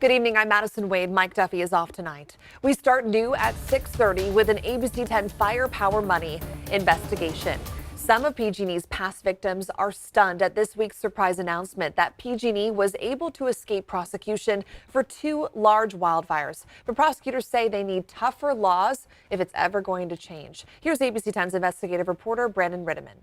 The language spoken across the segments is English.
Good evening, I'm Madison Wade. Mike Duffy is off tonight. We start new at 6:30 with an ABC 10 Firepower Money investigation. Some of PG&E's past victims are stunned at this week's surprise announcement that PG&E was able to escape prosecution for 2 large wildfires. But prosecutors say they need tougher laws if it's ever going to change. Here's ABC 10's investigative reporter Brandon Ritteman.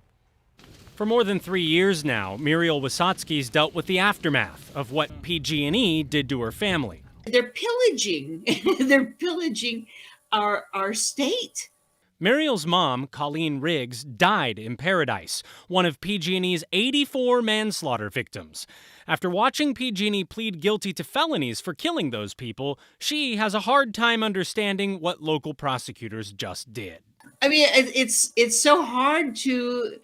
For more than 3 years now, Muriel Wysotsky's dealt with the aftermath of what PG&E did to her family. They're pillaging. They're pillaging our state. Muriel's mom, Colleen Riggs, died in Paradise, one of PG&E's 84 manslaughter victims. After watching PG&E plead guilty to felonies for killing those people, she has a hard time understanding what local prosecutors just did. I mean, it's so hard to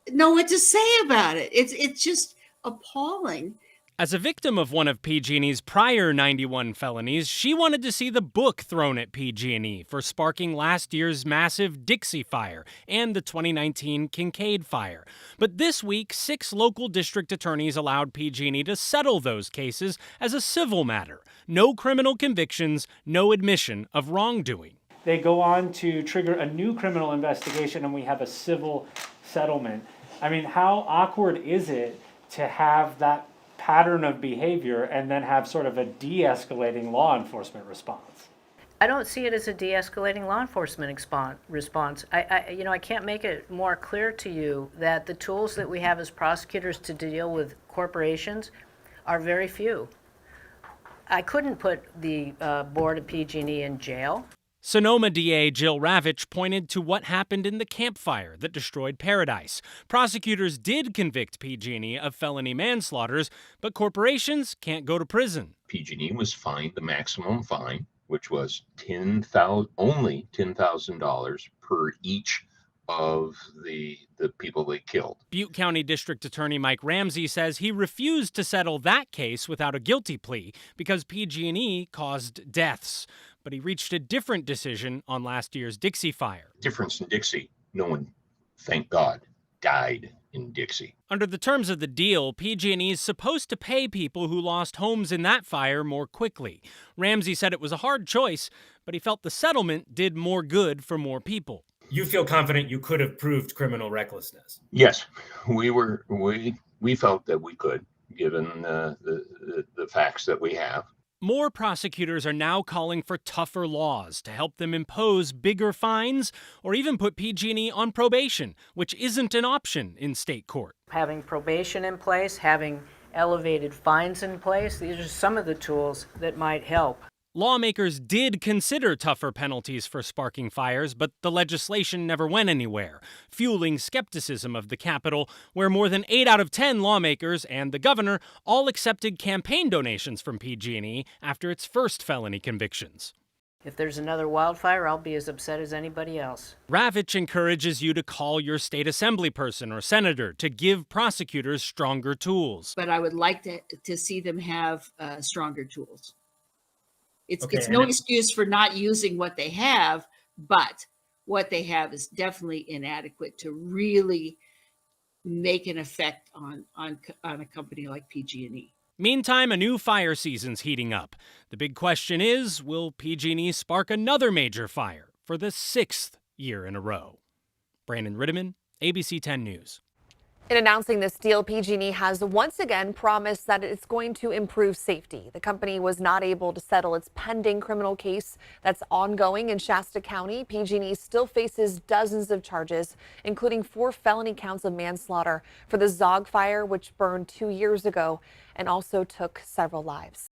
know what to say about it. It's just appalling. As a victim of one of PG&E's prior 91 felonies, she wanted to see the book thrown at PG&E for sparking last year's massive Dixie Fire and the 2019 Kincaid Fire. But this week, 6 local district attorneys allowed PG&E to settle those cases as a civil matter. No criminal convictions, no admission of wrongdoing. They go on to trigger a new criminal investigation and we have a civil settlement. I mean, how awkward is it to have that pattern of behavior and then have sort of a de-escalating law enforcement response? I don't see it as a de-escalating law enforcement response. I can't make it more clear to you that the tools that we have as prosecutors to deal with corporations are very few. I couldn't put the board of PG&E in jail. Sonoma DA Jill Ravitch pointed to what happened in the Camp Fire that destroyed Paradise. Prosecutors did convict PG&E of felony manslaughters, but corporations can't go to prison. PG&E was fined the maximum fine, which was only $10,000 per each of the people they killed. Butte County District Attorney Mike Ramsey says he refused to settle that case without a guilty plea because PG&E caused deaths. But he reached a different decision on last year's Dixie Fire. Difference in Dixie, no one, thank God, died in Dixie. Under the terms of the deal, PG&E is supposed to pay people who lost homes in that fire more quickly. Ramsey said it was a hard choice, but he felt the settlement did more good for more people. You feel confident you could have proved criminal recklessness? Yes, we felt that we could, given the facts that we have. More prosecutors are now calling for tougher laws to help them impose bigger fines or even put PG&E on probation, which isn't an option in state court. Having probation in place, having elevated fines in place, these are some of the tools that might help. Lawmakers did consider tougher penalties for sparking fires, but the legislation never went anywhere, fueling skepticism of the Capitol, where more than 8 out of 10 lawmakers and the governor all accepted campaign donations from PG&E after its first felony convictions. If there's another wildfire, I'll be as upset as anybody else. Ravitch encourages you to call your state assemblyperson or senator to give prosecutors stronger tools. But I would like to see them have stronger tools. Okay, it's no excuse for not using what they have, but what they have is definitely inadequate to really make an effect on a company like PG&E. Meantime, a new fire season's heating up. The big question is, will PG&E spark another major fire for the 6th year in a row? Brandon Ritteman, ABC 10 News. In announcing this deal, PG&E has once again promised that it's going to improve safety. The company was not able to settle its pending criminal case that's ongoing in Shasta County. PG&E still faces dozens of charges, including 4 felony counts of manslaughter for the Zog Fire, which burned 2 years ago and also took several lives.